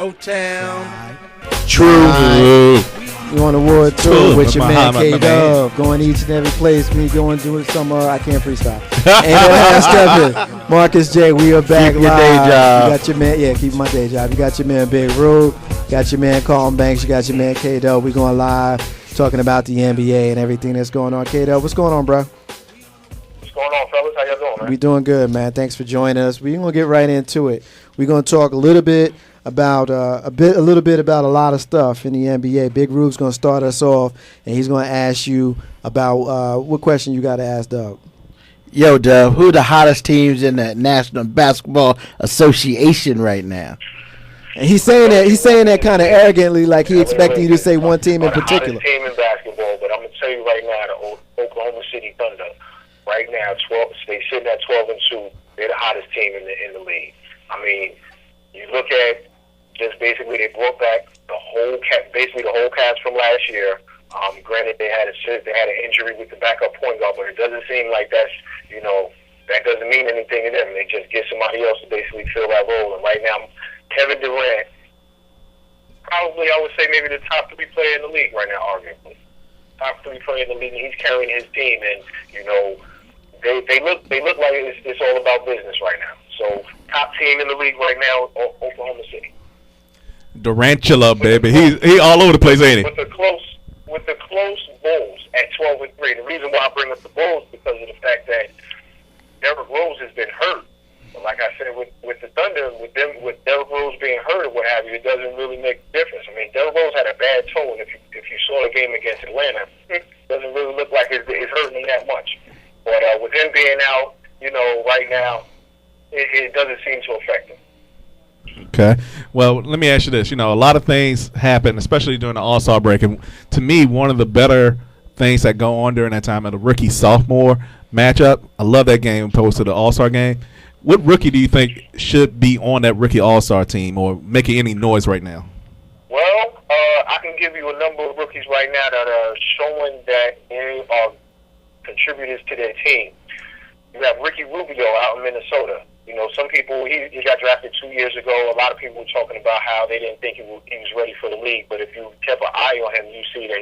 O-Town. True. You on the wood too with your man Kdub, going each and every place. Me going doing some. I can't freestyle. And Steppin, Marcus J. We are back Keep live. your day job. You got your man. Keep my day job. You got your man Big Rude. Got your man Carlton Banks. You got your man Kdub. We going live talking about the NBA and everything that's going on. Kdub, what's going on, bro? What's going on, fellas? How y'all doing, man? We doing good, man. Thanks for joining us. We're gonna get right into it. We're gonna talk a little bit about a little bit about a lot of stuff in the NBA. Big Rube's gonna start us off, and he's gonna ask you about what question you got to ask Doug. Yo, Dub, who are the hottest teams in the National Basketball Association right now? And he's saying that kind of arrogantly, like he expecting you to say one team in particular. The hottest team in basketball, but I'm gonna tell you right now, the Oklahoma City Thunder, right now, they sitting at 12-2. They're the hottest team in the league. I mean, you look at just basically they brought back the whole cast from last year. Granted, they had an injury with the backup point guard, but it doesn't seem like that doesn't mean anything to them. They just get somebody else to basically fill that role. And right now, Kevin Durant, probably I would say maybe the top 3 player in the league right now, arguably. Top 3 player in the league, and he's carrying his team. And they look like it's all about business right now. So top team in the league right now, Oklahoma City. Durantula, baby. He all over the place, ain't he? With the close Bulls at 12-3. The reason why I bring up the Bulls is because of the fact that Derrick Rose has been hurt. But like I said, with the Thunder, with Derrick Rose being hurt or what have you, it doesn't really make a difference. I mean, Derrick Rose had a bad toe, and if you saw the game against Atlanta, it doesn't really look like it's hurting him that much. But with him being out, right now, it doesn't seem to affect him. Okay. Well, let me ask you this. A lot of things happen, especially during the All-Star break. And to me, one of the better things that go on during that time of the rookie-sophomore matchup, I love that game opposed to the All-Star game. What rookie do you think should be on that rookie All-Star team or making any noise right now? Well, I can give you a number of rookies right now that are showing that they are contributors to their team. You have Ricky Rubio out in Minnesota. Some people, he got drafted 2 years ago. A lot of people were talking about how they didn't think he was ready for the league. But if you kept an eye on him, you see that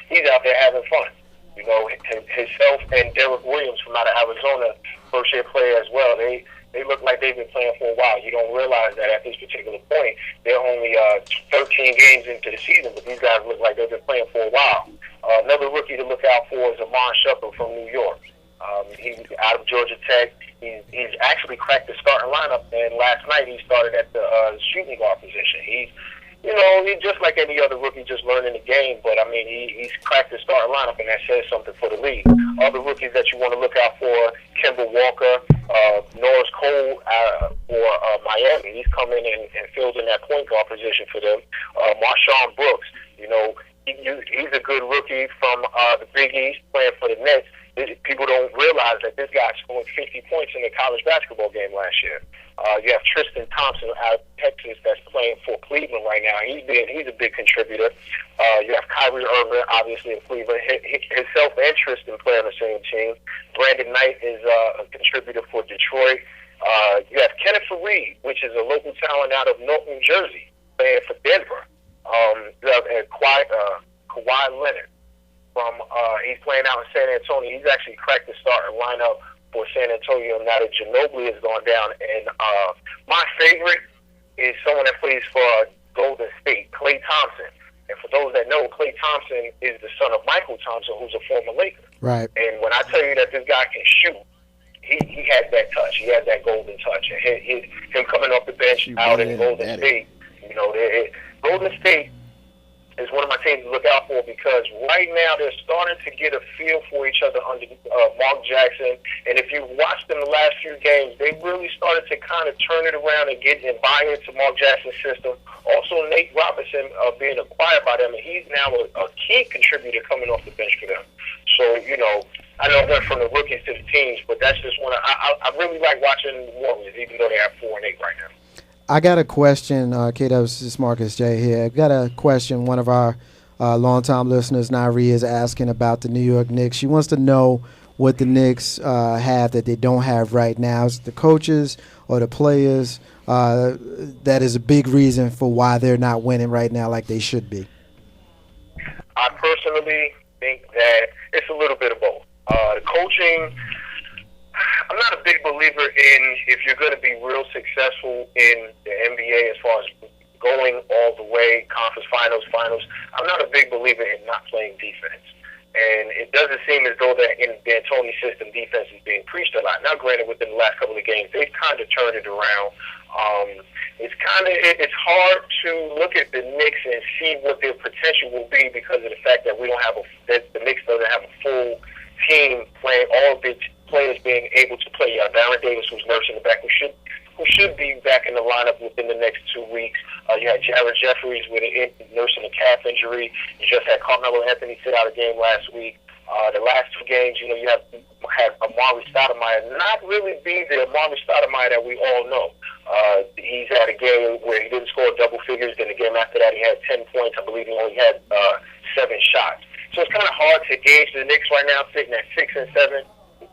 he's out there having fun. Himself and Derek Williams from out of Arizona, first-year player as well. They look like they've been playing for a while. You don't realize that at this particular point. They're only 13 games into the season, but these guys look like they've been playing for a while. Another rookie to look out for is Amon Shepard from New York. He's out of Georgia Tech. He's actually cracked the starting lineup, and last night he started at the shooting guard position. He's just like any other rookie, just learning the game. But I mean, he's cracked the starting lineup, and that says something for the league. Other rookies that you want to look out for: Kemba Walker, Norris Cole for Miami. He's come in and filled in that point guard position for them. Marshawn Brooks, he's a good rookie from the Big East, playing for the Knicks. People don't realize that this guy scored 50 points in the college basketball game last year. You have Tristan Thompson out of Texas that's playing for Cleveland right now. He's a big contributor. You have Kyrie Irving, obviously in Cleveland. Himself and Tristan play on the same team. Brandon Knight is a contributor for Detroit. You have Kenneth Faried, which is a local talent out of Norton, New Jersey, playing for Denver. You have Kawhi Leonard. He's playing out in San Antonio. He's actually cracked the starting lineup for San Antonio now that Ginobili has gone down. And my favorite is someone that plays for Golden State, Klay Thompson. And for those that know, Klay Thompson is the son of Michael Thompson, who's a former Laker. Right. And when I tell you that this guy can shoot, he has that touch. He has that golden touch. And him coming off the bench out in Golden State, Golden State is one of my teams to look out for because right now they're starting to get a feel for each other under Mark Jackson. And if you've watched them the last few games, they really started to kind of turn it around and get and buy into Mark Jackson's system. Also, Nate Robinson being acquired by them, and he's now a key contributor coming off the bench for them. So, I know they're from the rookies to the teams, but that's just one I really like watching the Warriors, even though they have 4-8 right now. I got a question, Kdub, this is Marcus J here. I got a question. One of our longtime listeners, Nairi, is asking about the New York Knicks. She wants to know what the Knicks have that they don't have right now? Is it the coaches or the players? That is a big reason for why they're not winning right now like they should be. I personally think that it's a little bit of both. The coaching, I'm not a big believer in if you're going to be real successful in the NBA as far as going all the way, conference finals. I'm not a big believer in not playing defense. And it doesn't seem as though that in the D'Antoni system, defense is being preached a lot. Now, granted, within the last couple of games, they've kind of turned it around. It's hard to look at the Knicks and see what their potential will be because of the fact that the Knicks doesn't have a full team playing, all of the players being able to play. Baron Davis, who's nursing the back, who should be back in the lineup within the next 2 weeks. You had Jared Jeffries nursing a calf injury. You just had Carmelo Anthony sit out a game last week. The last 2 games, you had Amari Stoudemire not really be the Amari Stoudemire that we all know. He's had a game where he didn't score double figures. Then the game after that, he had 10 points. I believe he only had 7 shots. So it's kind of hard to gauge the Knicks right now, sitting at 6 and 7.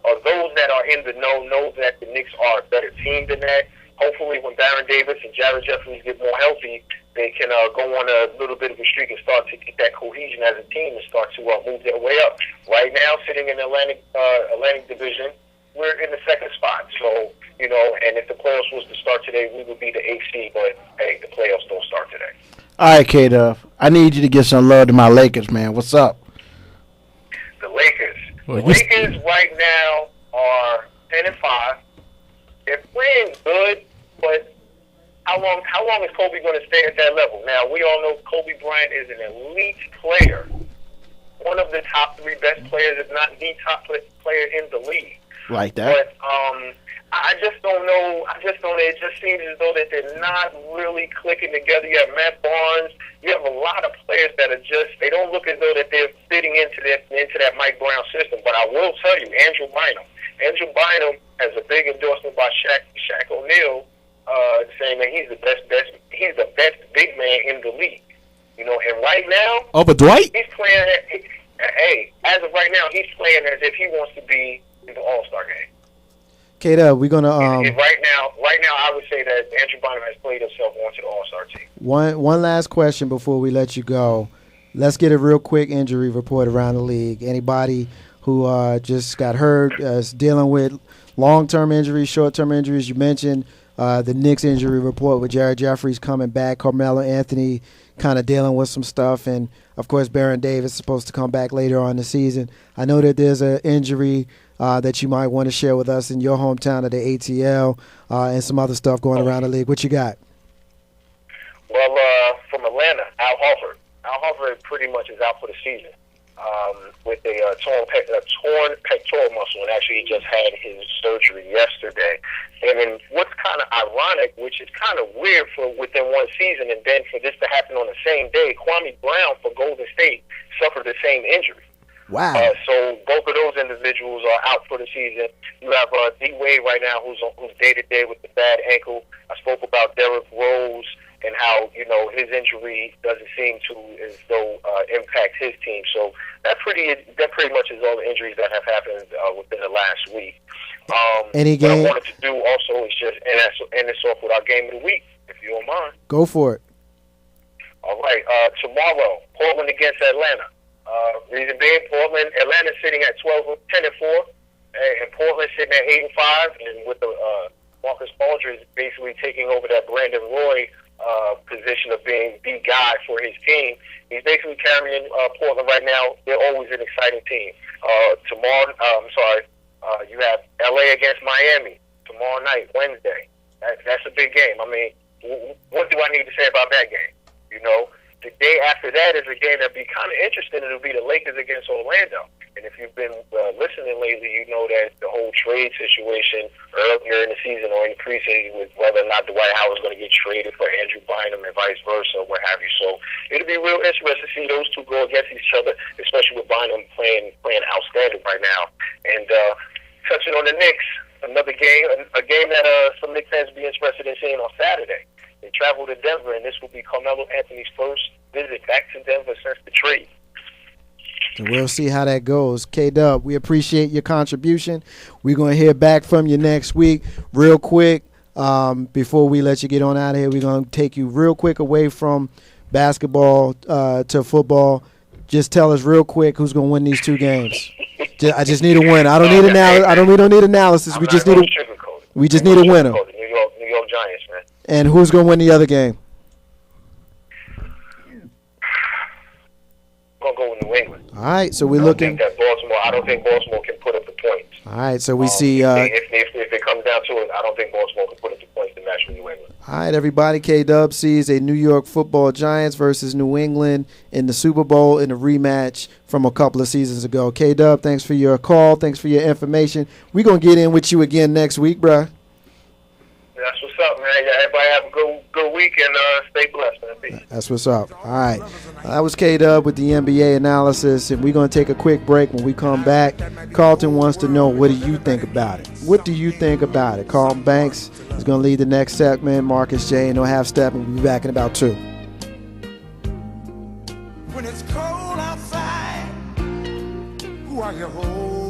Those that are in the know that the Knicks are a better team than that. Hopefully, when Baron Davis and Jared Jeffries get more healthy, they can go on a little bit of a streak and start to get that cohesion as a team and start to move their way up. Right now, sitting in the Atlantic Division, we're in the 2nd spot. So, and if the playoffs was to start today, we would be the 8th seed. But, hey, the playoffs don't start today. All right, Kdub. I need you to give some love to my Lakers, man. What's up? The Lakers. The Lakers right now are 10 and 5. They're playing good, but how long is Kobe going to stay at that level? Now, we all know Kobe Bryant is an elite player, one of the top 3 best players, if not the top player in the league. Like that. But I just don't know. It just seems as though that they're not really clicking together. You have Matt Barnes. You have a lot of players that are they don't look as though that they're fitting into that Mike Brown system. But I will tell you, Andrew Bynum has a big endorsement by Shaq O'Neal, saying that he's the best big man in the league. And right now, over Dwight, he's playing. As of right now, he's playing as if he wants to be in the All-Star game. Kdub, we're gonna right now, I would say that Andrew Bynum has played himself onto the All-Star team. One last question before we let you go. Let's get a real quick injury report around the league. Anybody who just got hurt, is dealing with long-term injuries, short-term injuries. You mentioned the Knicks injury report with Jared Jeffries coming back, Carmelo Anthony kind of dealing with some stuff, and, of course, Baron Davis is supposed to come back later on in the season. I know that there's an injury that you might want to share with us in your hometown of the ATL and some other stuff going around the league. What you got? Well, from Atlanta, Al Horford pretty much is out for the season. With a torn pectoral muscle, and actually he just had his surgery yesterday. And then what's kind of ironic, which is kind of weird for within one season, and then for this to happen on the same day, Kwame Brown for Golden State suffered the same injury. Wow. So both of those individuals are out for the season. You have D-Wade right now who's day-to-day with the bad ankle. I spoke about Derrick Rose and how, his injury doesn't seem to as though impact his team. So that pretty much is all the injuries that have happened within the last week. Any game? What I wanted to do also is just end this off with our game of the week, if you don't mind. Go for it. All right. Tomorrow, Portland against Atlanta. Reason being, Atlanta's sitting at 10 and 4, and Portland sitting at 8 and 5, and with the Marcus Aldridge basically taking over that Brandon Roy position of being the guy for his team. He's basically carrying Portland right now. They're always an exciting team. Tomorrow, you have LA against Miami tomorrow night, Wednesday. That's a big game. I mean, what do I need to say about that game? The day after that is a game that'll be kind of interesting. It'll be the Lakers against Orlando. And if you've been listening lately, you know that the whole trade situation earlier in the season or in the preseason with whether or not Dwight Howard's going to get traded for Andrew Bynum and vice versa, or what have you. So it'll be real interesting to see those two go against each other, especially with Bynum playing outstanding right now. And touching on the Knicks, another game, a game that some Knicks fans will be interested in seeing on Saturday. They travel to Denver, and this will be Carmelo Anthony's first visit back to Denver since the trade. So we'll see how that goes. Kdub, we appreciate your contribution. We're going to hear back from you next week. Real quick, before we let you get on out of here, we're going to take you real quick away from basketball to football. Just tell us real quick who's going to win these two games. I just need a win. I don't need we don't need analysis. We just need a winner. New York Giants, man. And who's going to win the other game? I'm going to go with New England. All right, so we're looking. I don't think Baltimore can put up the points. All right, so we see. If it comes down to it, I don't think Baltimore can put up the points to match with New England. All right, everybody. Kdub sees a New York Football Giants versus New England in the Super Bowl in a rematch from a couple of seasons ago. Kdub, thanks for your call. Thanks for your information. We're gonna get in with you again next week, bruh. That's what's up, man. Yeah, everybody have a good week and stay blessed, man. Peace. That's what's up. All right. That was Kdub with the NBA analysis, and we're going to take a quick break. When we come back, Carlton wants to know, what do you think about it? What do you think about it? Carlton Banks is going to lead the next segment. Marcus J. and Half Step, and we'll be back in about 2. When it's cold outside, who are you holding?